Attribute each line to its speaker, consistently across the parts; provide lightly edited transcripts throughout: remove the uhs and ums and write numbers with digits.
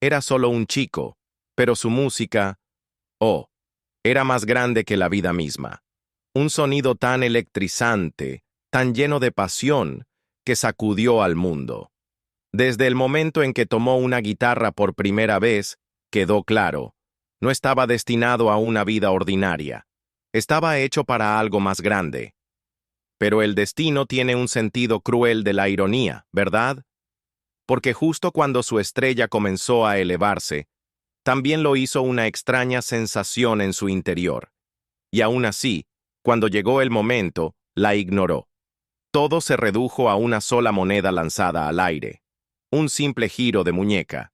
Speaker 1: Era solo un chico, pero su música, oh, era más grande que la vida misma. Un sonido tan electrizante, tan lleno de pasión, que sacudió al mundo. Desde el momento en que tomó una guitarra por primera vez, quedó claro, no estaba destinado a una vida ordinaria. Estaba hecho para algo más grande. Pero el destino tiene un sentido cruel de la ironía, ¿verdad? Porque justo cuando su estrella comenzó a elevarse, también lo hizo una extraña sensación en su interior. Y aún así, cuando llegó el momento, la ignoró. Todo se redujo a una sola moneda lanzada al aire. Un simple giro de muñeca.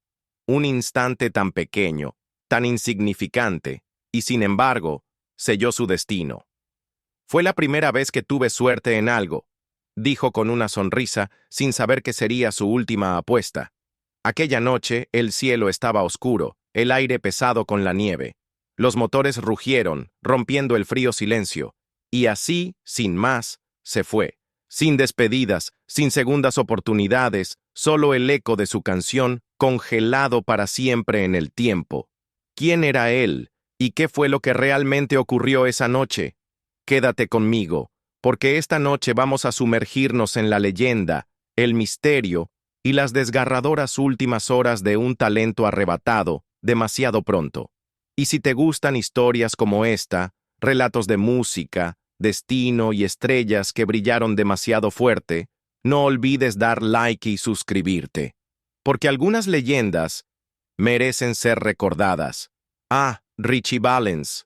Speaker 1: Un instante tan pequeño, tan insignificante, y sin embargo, selló su destino. Fue la primera vez que tuve suerte en algo, dijo con una sonrisa, sin saber que sería su última apuesta. Aquella noche, el cielo estaba oscuro, el aire pesado con la nieve. Los motores rugieron, rompiendo el frío silencio, y así, sin más, se fue. Sin despedidas, sin segundas oportunidades, solo el eco de su canción, congelado para siempre en el tiempo. ¿Quién era él? ¿Y qué fue lo que realmente ocurrió esa noche? Quédate conmigo, porque esta noche vamos a sumergirnos en la leyenda, el misterio y las desgarradoras últimas horas de un talento arrebatado, demasiado pronto. Y si te gustan historias como esta, relatos de música, destino y estrellas que brillaron demasiado fuerte, no olvides dar like y suscribirte. Porque algunas leyendas merecen ser recordadas. Ah, Ritchie Valens.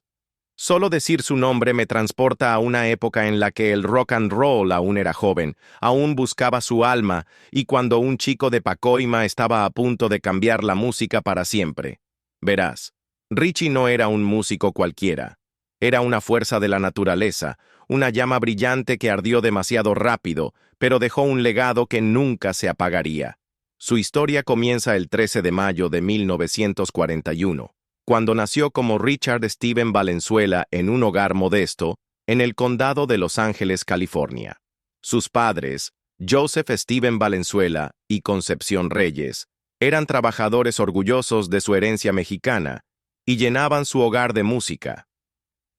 Speaker 1: Solo decir su nombre me transporta a una época en la que el rock and roll aún era joven, aún buscaba su alma, y cuando un chico de Pacoima estaba a punto de cambiar la música para siempre. Verás, Ritchie no era un músico cualquiera. Era una fuerza de la naturaleza, una llama brillante que ardió demasiado rápido, pero dejó un legado que nunca se apagaría. Su historia comienza el 13 de mayo de 1941. Cuando nació como Richard Steven Valenzuela en un hogar modesto, en el condado de Los Ángeles, California. Sus padres, Joseph Steven Valenzuela y Concepción Reyes, eran trabajadores orgullosos de su herencia mexicana y llenaban su hogar de música.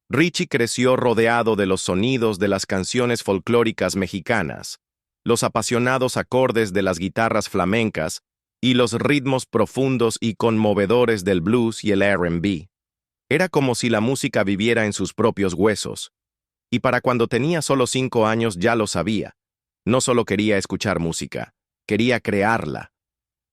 Speaker 1: Ritchie creció rodeado de los sonidos de las canciones folclóricas mexicanas, los apasionados acordes de las guitarras flamencas y los ritmos profundos y conmovedores del blues y el R&B. Era como si la música viviera en sus propios huesos. Y para cuando tenía solo 5 años ya lo sabía. No solo quería escuchar música, quería crearla.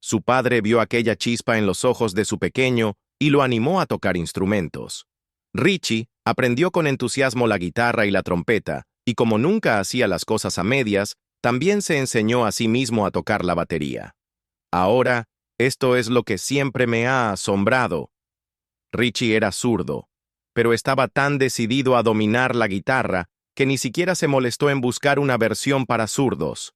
Speaker 1: Su padre vio aquella chispa en los ojos de su pequeño y lo animó a tocar instrumentos. Ritchie aprendió con entusiasmo la guitarra y la trompeta, y como nunca hacía las cosas a medias, también se enseñó a sí mismo a tocar la batería. Ahora, esto es lo que siempre me ha asombrado. Ritchie era zurdo, pero estaba tan decidido a dominar la guitarra que ni siquiera se molestó en buscar una versión para zurdos.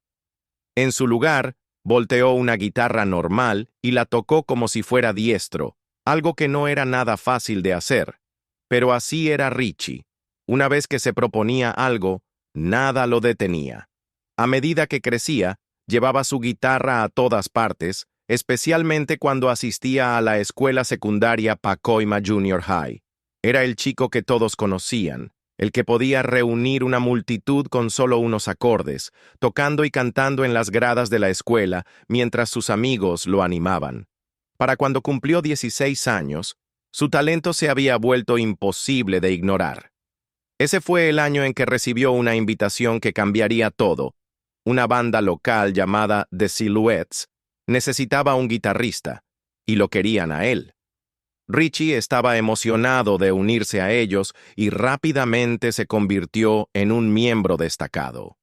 Speaker 1: En su lugar, volteó una guitarra normal y la tocó como si fuera diestro, algo que no era nada fácil de hacer. Pero así era Ritchie. Una vez que se proponía algo, nada lo detenía. A medida que crecía, llevaba su guitarra a todas partes, especialmente cuando asistía a la escuela secundaria Pacoima Junior High. Era el chico que todos conocían, el que podía reunir una multitud con solo unos acordes, tocando y cantando en las gradas de la escuela mientras sus amigos lo animaban. Para cuando cumplió 16 años, su talento se había vuelto imposible de ignorar. Ese fue el año en que recibió una invitación que cambiaría todo. Una banda local llamada The Silhouettes necesitaba un guitarrista, y lo querían a él. Ritchie estaba emocionado de unirse a ellos y rápidamente se convirtió en un miembro destacado.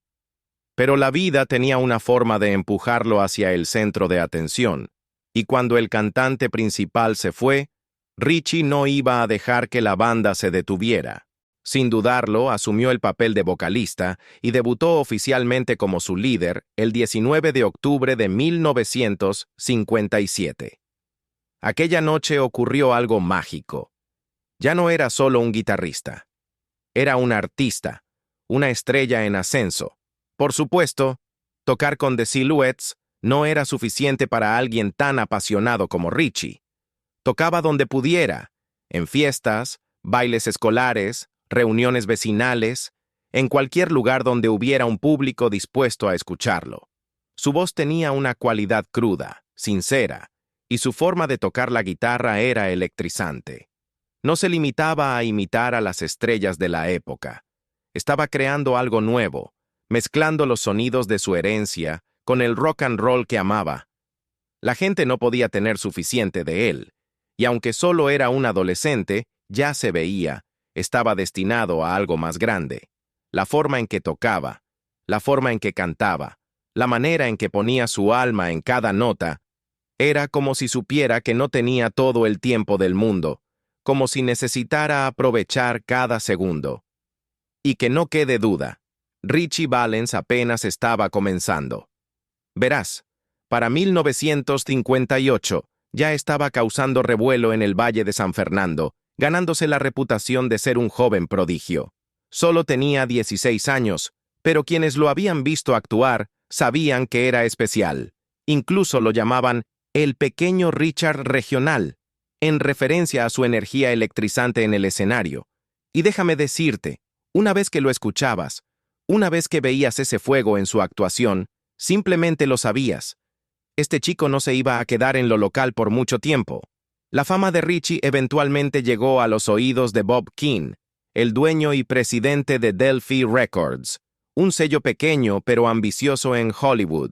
Speaker 1: Pero la vida tenía una forma de empujarlo hacia el centro de atención, y cuando el cantante principal se fue, Ritchie no iba a dejar que la banda se detuviera. Sin dudarlo, asumió el papel de vocalista y debutó oficialmente como su líder el 19 de octubre de 1957. Aquella noche ocurrió algo mágico. Ya no era solo un guitarrista. Era un artista, una estrella en ascenso. Por supuesto, tocar con The Silhouettes no era suficiente para alguien tan apasionado como Ritchie. Tocaba donde pudiera, en fiestas, bailes escolares, reuniones vecinales, en cualquier lugar donde hubiera un público dispuesto a escucharlo. Su voz tenía una cualidad cruda, sincera, y su forma de tocar la guitarra era electrizante. No se limitaba a imitar a las estrellas de la época. Estaba creando algo nuevo, mezclando los sonidos de su herencia con el rock and roll que amaba. La gente no podía tener suficiente de él, y aunque solo era un adolescente, ya se veía, estaba destinado a algo más grande. La forma en que tocaba, la forma en que cantaba, la manera en que ponía su alma en cada nota, era como si supiera que no tenía todo el tiempo del mundo, como si necesitara aprovechar cada segundo. Y que no quede duda, Ritchie Valens apenas estaba comenzando. Verás, para 1958 ya estaba causando revuelo en el Valle de San Fernando, ganándose la reputación de ser un joven prodigio. Solo tenía 16 años, pero quienes lo habían visto actuar sabían que era especial. Incluso lo llamaban el pequeño Richard regional, en referencia a su energía electrizante en el escenario. Y déjame decirte, una vez que lo escuchabas, una vez que veías ese fuego en su actuación, simplemente lo sabías. Este chico no se iba a quedar en lo local por mucho tiempo. La fama de Ritchie eventualmente llegó a los oídos de Bob Keane, el dueño y presidente de Delphi Records, un sello pequeño pero ambicioso en Hollywood.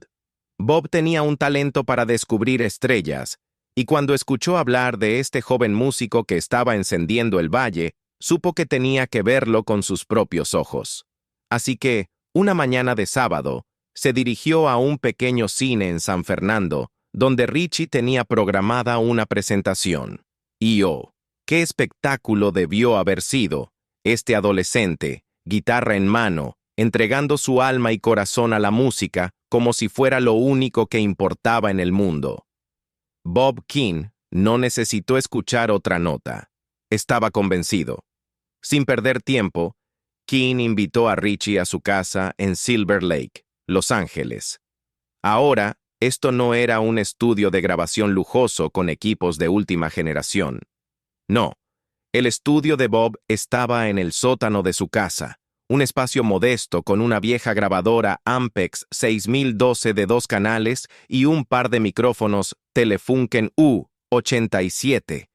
Speaker 1: Bob tenía un talento para descubrir estrellas, y cuando escuchó hablar de este joven músico que estaba encendiendo el valle, supo que tenía que verlo con sus propios ojos. Así que, una mañana de sábado, se dirigió a un pequeño cine en San Fernando, donde Ritchie tenía programada una presentación. Y oh, qué espectáculo debió haber sido, este adolescente, guitarra en mano, entregando su alma y corazón a la música como si fuera lo único que importaba en el mundo. Bob Keane no necesitó escuchar otra nota. Estaba convencido. Sin perder tiempo, Keane invitó a Ritchie a su casa en Silver Lake, Los Ángeles. Ahora, esto no era un estudio de grabación lujoso con equipos de última generación. No, el estudio de Bob estaba en el sótano de su casa, un espacio modesto con una vieja grabadora Ampex 6012 de 2 canales y un par de micrófonos Telefunken U87.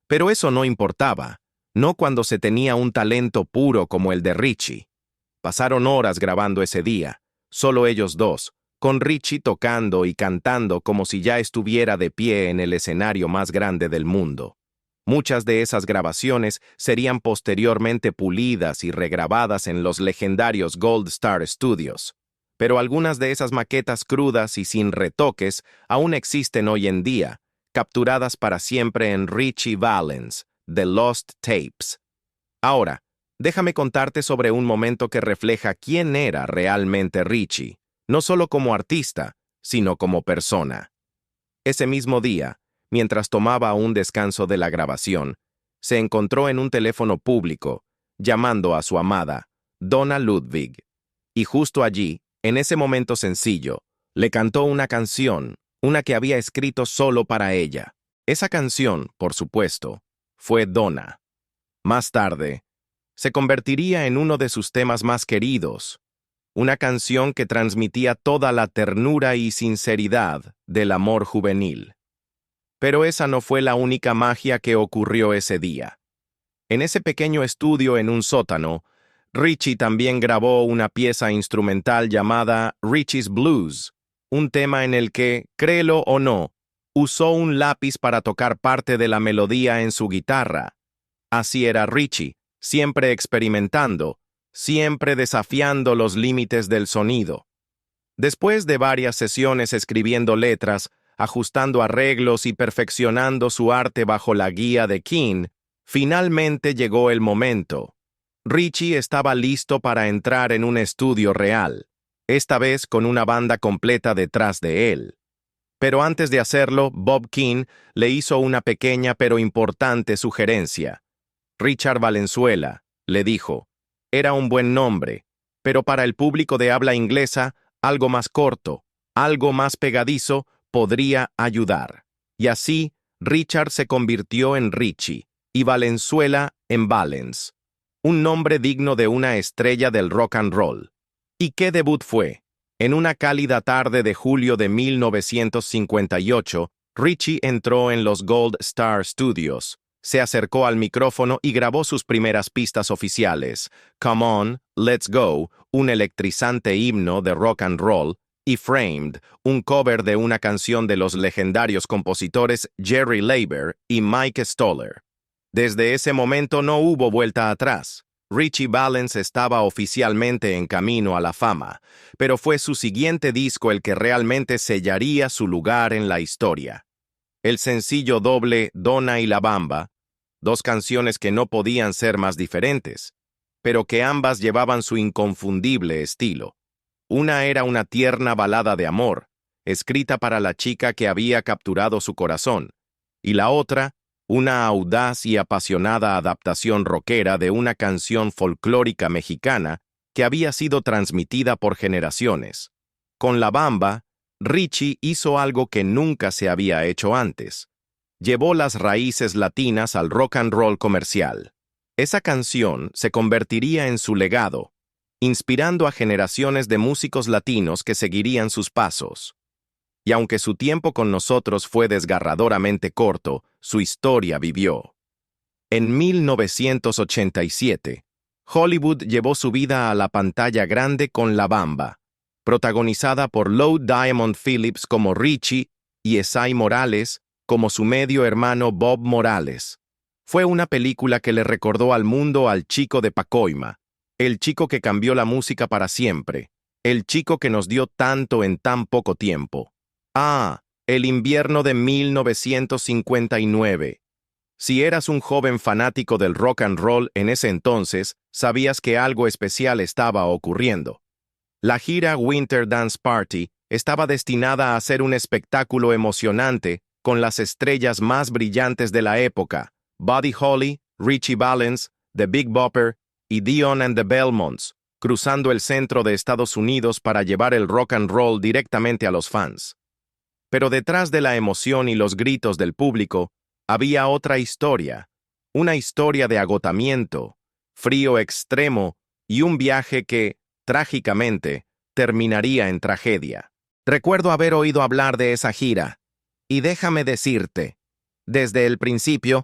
Speaker 1: Pero eso no importaba, no cuando se tenía un talento puro como el de Ritchie. Pasaron horas grabando ese día, solo ellos dos, con Ritchie tocando y cantando como si ya estuviera de pie en el escenario más grande del mundo. Muchas de esas grabaciones serían posteriormente pulidas y regrabadas en los legendarios Gold Star Studios. Pero algunas de esas maquetas crudas y sin retoques aún existen hoy en día, capturadas para siempre en Ritchie Valens, The Lost Tapes. Ahora, déjame contarte sobre un momento que refleja quién era realmente Ritchie, no solo como artista, sino como persona. Ese mismo día, mientras tomaba un descanso de la grabación, se encontró en un teléfono público, llamando a su amada, Donna Ludwig. Y justo allí, en ese momento sencillo, le cantó una canción, una que había escrito solo para ella. Esa canción, por supuesto, fue Donna. Más tarde, se convertiría en uno de sus temas más queridos, una canción que transmitía toda la ternura y sinceridad del amor juvenil. Pero esa no fue la única magia que ocurrió ese día. En ese pequeño estudio en un sótano, Ritchie también grabó una pieza instrumental llamada Ritchie's Blues, un tema en el que, créelo o no, usó un lápiz para tocar parte de la melodía en su guitarra. Así era Ritchie, siempre experimentando, siempre desafiando los límites del sonido. Después de varias sesiones escribiendo letras, ajustando arreglos y perfeccionando su arte bajo la guía de Keane, finalmente llegó el momento. Ritchie estaba listo para entrar en un estudio real, esta vez con una banda completa detrás de él. Pero antes de hacerlo, Bob Keane le hizo una pequeña pero importante sugerencia. Richard Valenzuela, le dijo, era un buen nombre, pero para el público de habla inglesa, algo más corto, algo más pegadizo, podría ayudar. Y así, Richard se convirtió en Richie y Valenzuela en Valens, un nombre digno de una estrella del rock and roll. ¿Y qué debut fue? En una cálida tarde de julio de 1958, Richie entró en los Gold Star Studios, se acercó al micrófono y grabó sus primeras pistas oficiales, Come On, Let's Go, un electrizante himno de rock and roll, y Framed, un cover de una canción de los legendarios compositores Jerry Leiber y Mike Stoller. Desde ese momento no hubo vuelta atrás. Richie Valens estaba oficialmente en camino a la fama, pero fue su siguiente disco el que realmente sellaría su lugar en la historia. El sencillo doble Donna y La Bamba, dos canciones que no podían ser más diferentes, pero que ambas llevaban su inconfundible estilo. Una era una tierna balada de amor, escrita para la chica que había capturado su corazón, y la otra, una audaz y apasionada adaptación rockera de una canción folclórica mexicana que había sido transmitida por generaciones. Con La Bamba, Richie hizo algo que nunca se había hecho antes. Llevó las raíces latinas al rock and roll comercial. Esa canción se convertiría en su legado, inspirando a generaciones de músicos latinos que seguirían sus pasos. Y aunque su tiempo con nosotros fue desgarradoramente corto, su historia vivió. En 1987, Hollywood llevó su vida a la pantalla grande con La Bamba, protagonizada por Lou Diamond Phillips como Richie y Esai Morales como su medio hermano Bob Morales. Fue una película que le recordó al mundo al chico de Pacoima, el chico que cambió la música para siempre, el chico que nos dio tanto en tan poco tiempo. Ah, el invierno de 1959. Si eras un joven fanático del rock and roll en ese entonces, sabías que algo especial estaba ocurriendo. La gira Winter Dance Party estaba destinada a ser un espectáculo emocionante con las estrellas más brillantes de la época, Buddy Holly, Richie Valens, The Big Bopper y Dion and the Belmonts, cruzando el centro de Estados Unidos para llevar el rock and roll directamente a los fans. Pero detrás de la emoción y los gritos del público, había otra historia, una historia de agotamiento, frío extremo y un viaje que, trágicamente, terminaría en tragedia. Recuerdo haber oído hablar de esa gira, y déjame decirte, desde el principio,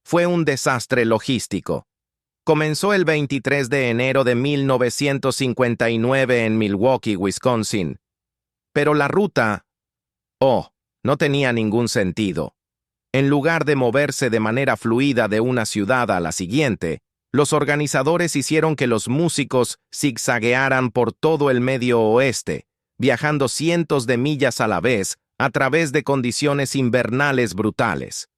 Speaker 1: fue un desastre logístico. Comenzó el 23 de enero de 1959 en Milwaukee, Wisconsin, pero la ruta, no tenía ningún sentido. En lugar de moverse de manera fluida de una ciudad a la siguiente, los organizadores hicieron que los músicos zigzaguearan por todo el medio oeste, viajando cientos de millas a la vez a través de condiciones invernales brutales.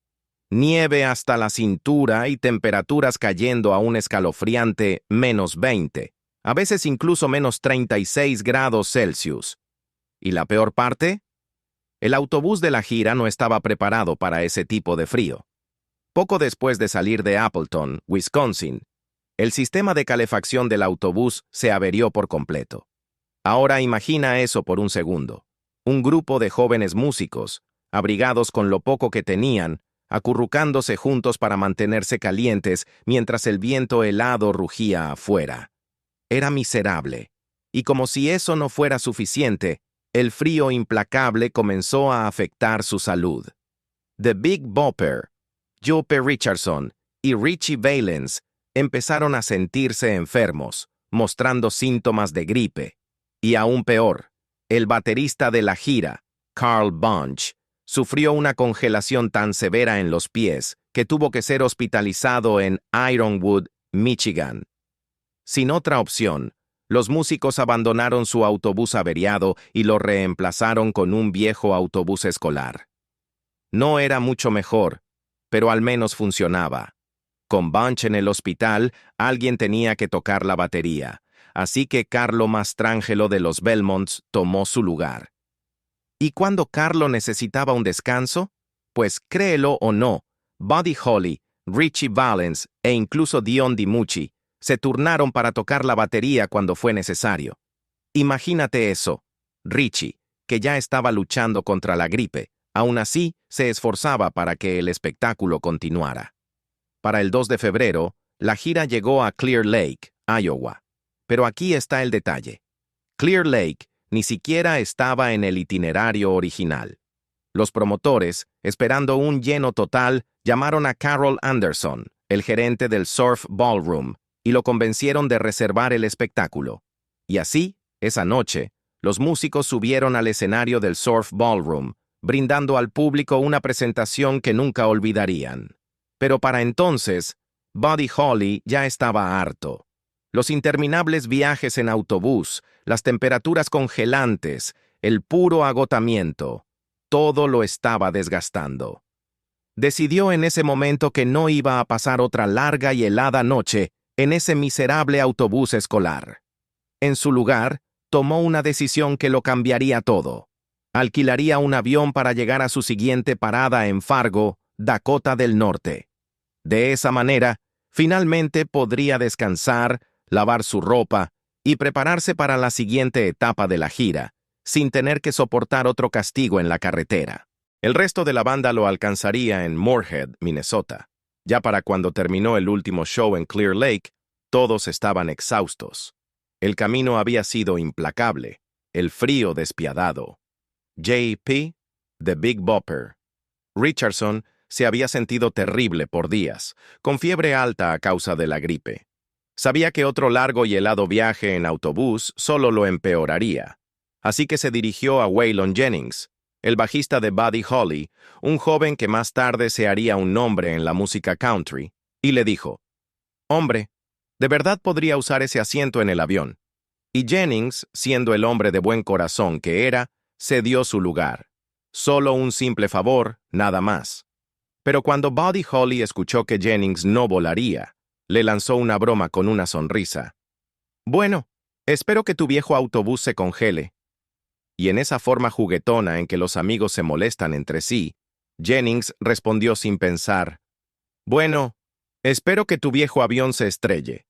Speaker 1: Nieve hasta la cintura y temperaturas cayendo a un escalofriante -20, a veces incluso -36 grados Celsius. ¿Y la peor parte? El autobús de la gira no estaba preparado para ese tipo de frío. Poco después de salir de Appleton, Wisconsin, el sistema de calefacción del autobús se averió por completo. Ahora imagina eso por un segundo. Un grupo de jóvenes músicos, abrigados con lo poco que tenían, acurrucándose juntos para mantenerse calientes mientras el viento helado rugía afuera. Era miserable, y como si eso no fuera suficiente, el frío implacable comenzó a afectar su salud. The Big Bopper, Joe Richardson y Richie Valens empezaron a sentirse enfermos, mostrando síntomas de gripe. Y aún peor, el baterista de la gira, Carl Bunch, sufrió una congelación tan severa en los pies que tuvo que ser hospitalizado en Ironwood, Michigan. Sin otra opción, los músicos abandonaron su autobús averiado y lo reemplazaron con un viejo autobús escolar. No era mucho mejor, pero al menos funcionaba. Con Bunch en el hospital, alguien tenía que tocar la batería, así que Carlo Mastrangelo de los Belmonts tomó su lugar. ¿Y cuando Carlo necesitaba un descanso? Pues créelo o no, Buddy Holly, Richie Valens e incluso Dion DiMucci se turnaron para tocar la batería cuando fue necesario. Imagínate eso. Richie, que ya estaba luchando contra la gripe, aún así se esforzaba para que el espectáculo continuara. Para el 2 de febrero, la gira llegó a Clear Lake, Iowa. Pero aquí está el detalle. Clear Lake ni siquiera estaba en el itinerario original. Los promotores, esperando un lleno total, llamaron a Carol Anderson, el gerente del Surf Ballroom, y lo convencieron de reservar el espectáculo. Y así, esa noche, los músicos subieron al escenario del Surf Ballroom, brindando al público una presentación que nunca olvidarían. Pero para entonces, Buddy Holly ya estaba harto. Los interminables viajes en autobús, las temperaturas congelantes, el puro agotamiento, todo lo estaba desgastando. Decidió en ese momento que no iba a pasar otra larga y helada noche en ese miserable autobús escolar. En su lugar, tomó una decisión que lo cambiaría todo. Alquilaría un avión para llegar a su siguiente parada en Fargo, Dakota del Norte. De esa manera, finalmente podría descansar, lavar su ropa y prepararse para la siguiente etapa de la gira, sin tener que soportar otro castigo en la carretera. El resto de la banda lo alcanzaría en Moorhead, Minnesota. Ya para cuando terminó el último show en Clear Lake, todos estaban exhaustos. El camino había sido implacable, el frío despiadado. J.P., The Big Bopper. Richardson se había sentido terrible por días, con fiebre alta a causa de la gripe. Sabía que otro largo y helado viaje en autobús solo lo empeoraría. Así que se dirigió a Waylon Jennings, el bajista de Buddy Holly, un joven que más tarde se haría un nombre en la música country, y le dijo: «Hombre, de verdad podría usar ese asiento en el avión». Y Jennings, siendo el hombre de buen corazón que era, cedió su lugar. Solo un simple favor, nada más. Pero cuando Buddy Holly escuchó que Jennings no volaría, le lanzó una broma con una sonrisa. «Bueno, espero que tu viejo autobús se congele». Y en esa forma juguetona en que los amigos se molestan entre sí, Jennings respondió sin pensar: «Bueno, espero que tu viejo avión se estrelle».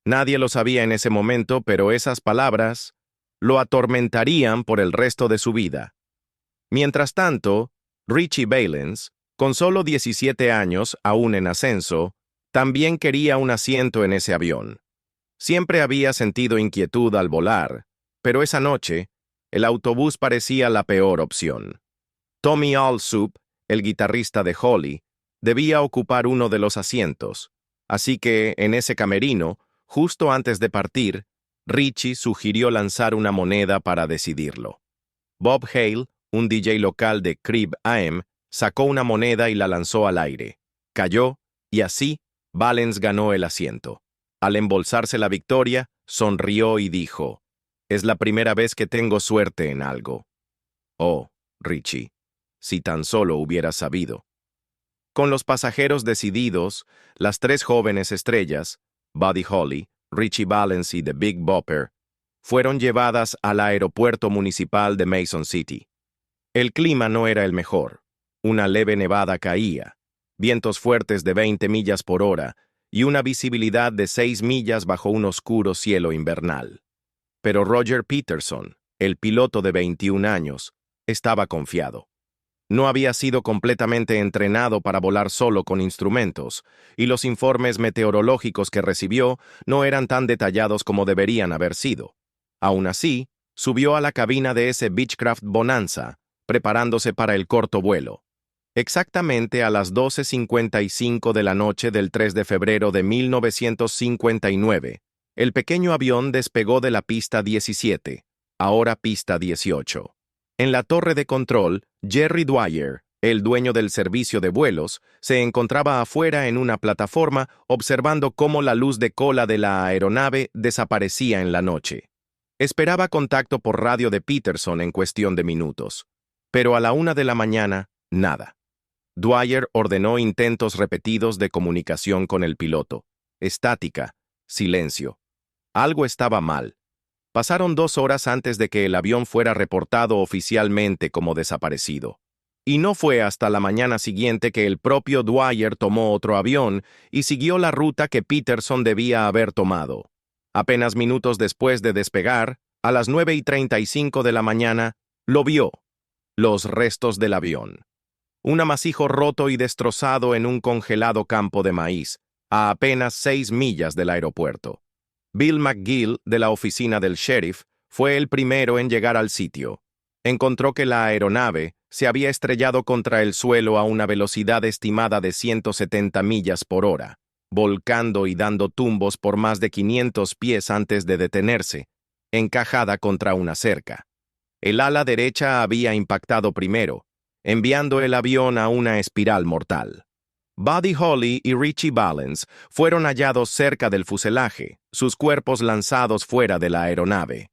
Speaker 1: Nadie lo sabía en ese momento, pero esas palabras lo atormentarían por el resto de su vida. Mientras tanto, Ritchie Valens, con solo 17 años, aún en ascenso, también quería un asiento en ese avión. Siempre había sentido inquietud al volar, pero esa noche, el autobús parecía la peor opción. Tommy Allsup, el guitarrista de Holly, debía ocupar uno de los asientos, así que, en ese camerino, justo antes de partir, Ritchie sugirió lanzar una moneda para decidirlo. Bob Hale, un DJ local de Crib AM, sacó una moneda y la lanzó al aire. Cayó, y así, Valens ganó el asiento. Al embolsarse la victoria, sonrió y dijo: «Es la primera vez que tengo suerte en algo». «Oh, Ritchie, si tan solo hubieras sabido». Con los pasajeros decididos, las tres jóvenes estrellas, Buddy Holly, Ritchie Valens y The Big Bopper, fueron llevadas al aeropuerto municipal de Mason City. El clima no era el mejor. Una leve nevada caía, vientos fuertes de 20 millas por hora y una visibilidad de 6 millas bajo un oscuro cielo invernal. Pero Roger Peterson, el piloto de 21 años, estaba confiado. No había sido completamente entrenado para volar solo con instrumentos, y los informes meteorológicos que recibió no eran tan detallados como deberían haber sido. Aún así, subió a la cabina de ese Beechcraft Bonanza, preparándose para el corto vuelo. Exactamente a las 12:55 de la noche del 3 de febrero de 1959, el pequeño avión despegó de la pista 17, ahora pista 18. En la torre de control, Jerry Dwyer, el dueño del servicio de vuelos, se encontraba afuera en una plataforma observando cómo la luz de cola de la aeronave desaparecía en la noche. Esperaba contacto por radio de Peterson en cuestión de minutos, pero a la 1 de la mañana, nada. Dwyer ordenó intentos repetidos de comunicación con el piloto. Estática, silencio. Algo estaba mal. Pasaron 2 horas antes de que el avión fuera reportado oficialmente como desaparecido. Y no fue hasta la mañana siguiente que el propio Dwyer tomó otro avión y siguió la ruta que Peterson debía haber tomado. Apenas minutos después de despegar, a las 9:35 de la mañana, lo vio: los restos del avión. un amasijo roto y destrozado en un congelado campo de maíz, a apenas 6 millas del aeropuerto. Bill McGill, de la oficina del sheriff, fue el primero en llegar al sitio. Encontró que la aeronave se había estrellado contra el suelo a una velocidad estimada de 170 millas por hora, volcando y dando tumbos por más de 500 pies antes de detenerse, encajada contra una cerca. El ala derecha había impactado primero, enviando el avión a una espiral mortal. Buddy Holly y Ritchie Valens fueron hallados cerca del fuselaje, sus cuerpos lanzados fuera de la aeronave.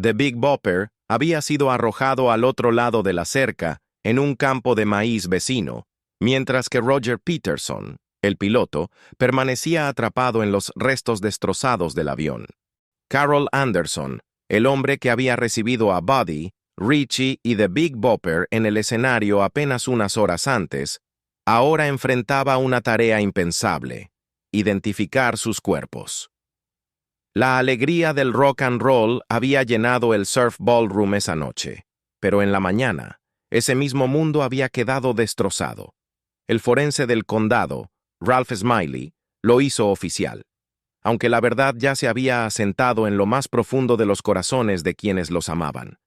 Speaker 1: The Big Bopper había sido arrojado al otro lado de la cerca, en un campo de maíz vecino, mientras que Roger Peterson, el piloto, permanecía atrapado en los restos destrozados del avión. Carol Anderson, el hombre que había recibido a Buddy, Ritchie y The Big Bopper en el escenario apenas unas horas antes, ahora enfrentaba una tarea impensable: identificar sus cuerpos. La alegría del rock and roll había llenado el Surf Ballroom esa noche, pero en la mañana, ese mismo mundo había quedado destrozado. El forense del condado, Ralph Smiley, lo hizo oficial, aunque la verdad ya se había asentado en lo más profundo de los corazones de quienes los amaban.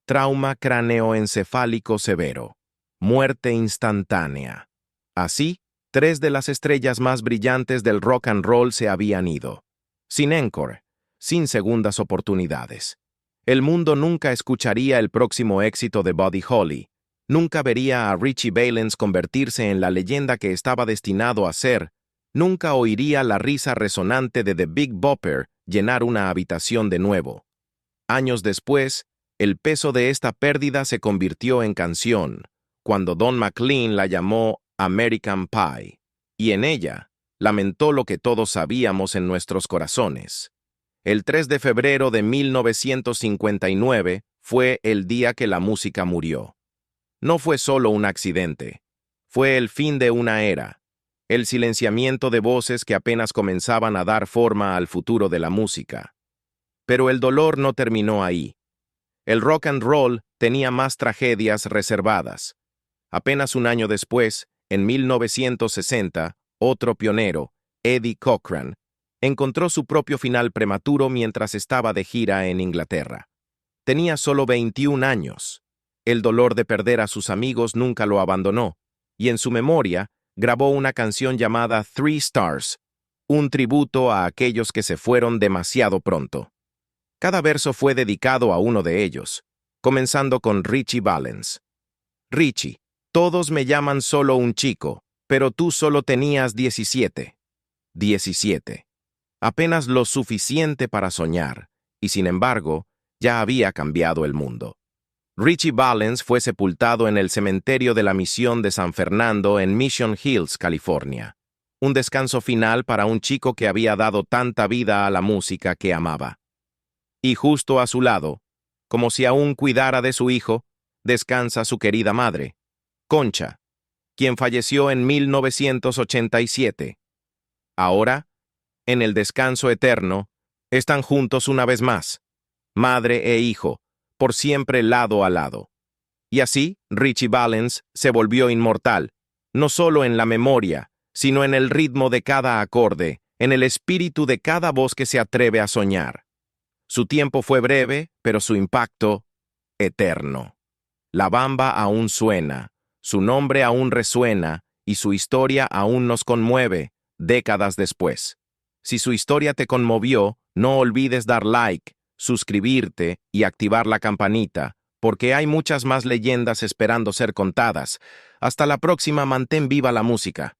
Speaker 1: Trauma cráneoencefálico severo. Muerte instantánea. Así, 3 de las estrellas más brillantes del rock and roll se habían ido. Sin encore, sin segundas oportunidades. El mundo nunca escucharía el próximo éxito de Buddy Holly, nunca vería a Ritchie Valens convertirse en la leyenda que estaba destinado a ser, nunca oiría la risa resonante de The Big Bopper llenar una habitación de nuevo. Años después, el peso de esta pérdida se convirtió en canción, cuando Don McLean la llamó American Pie, y en ella lamentó lo que todos sabíamos en nuestros corazones. El 3 de febrero de 1959 fue el día que la música murió. No fue solo un accidente, fue el fin de una era, el silenciamiento de voces que apenas comenzaban a dar forma al futuro de la música. Pero el dolor no terminó ahí. El rock and roll tenía más tragedias reservadas. Apenas un año después, en 1960, otro pionero, Eddie Cochran, encontró su propio final prematuro mientras estaba de gira en Inglaterra. Tenía solo 21 años. El dolor de perder a sus amigos nunca lo abandonó, y en su memoria grabó una canción llamada Three Stars, un tributo a aquellos que se fueron demasiado pronto. Cada verso fue dedicado a uno de ellos, comenzando con Ritchie Valens. Ritchie, todos me llaman solo un chico, pero tú solo tenías 17. 17. Apenas lo suficiente para soñar, y sin embargo, ya había cambiado el mundo. Ritchie Valens fue sepultado en el cementerio de la Misión de San Fernando en Mission Hills, California. Un descanso final para un chico que había dado tanta vida a la música que amaba. Y justo a su lado, como si aún cuidara de su hijo, descansa su querida madre, Concha, quien falleció en 1987. Ahora, en el descanso eterno, están juntos una vez más, madre e hijo, por siempre lado a lado. Y así, Ritchie Valens se volvió inmortal, no solo en la memoria, sino en el ritmo de cada acorde, en el espíritu de cada voz que se atreve a soñar. Su tiempo fue breve, pero su impacto, eterno. La bamba aún suena, su nombre aún resuena, y su historia aún nos conmueve, décadas después. Si su historia te conmovió, no olvides dar like, suscribirte y activar la campanita, porque hay muchas más leyendas esperando ser contadas. Hasta la próxima, mantén viva la música.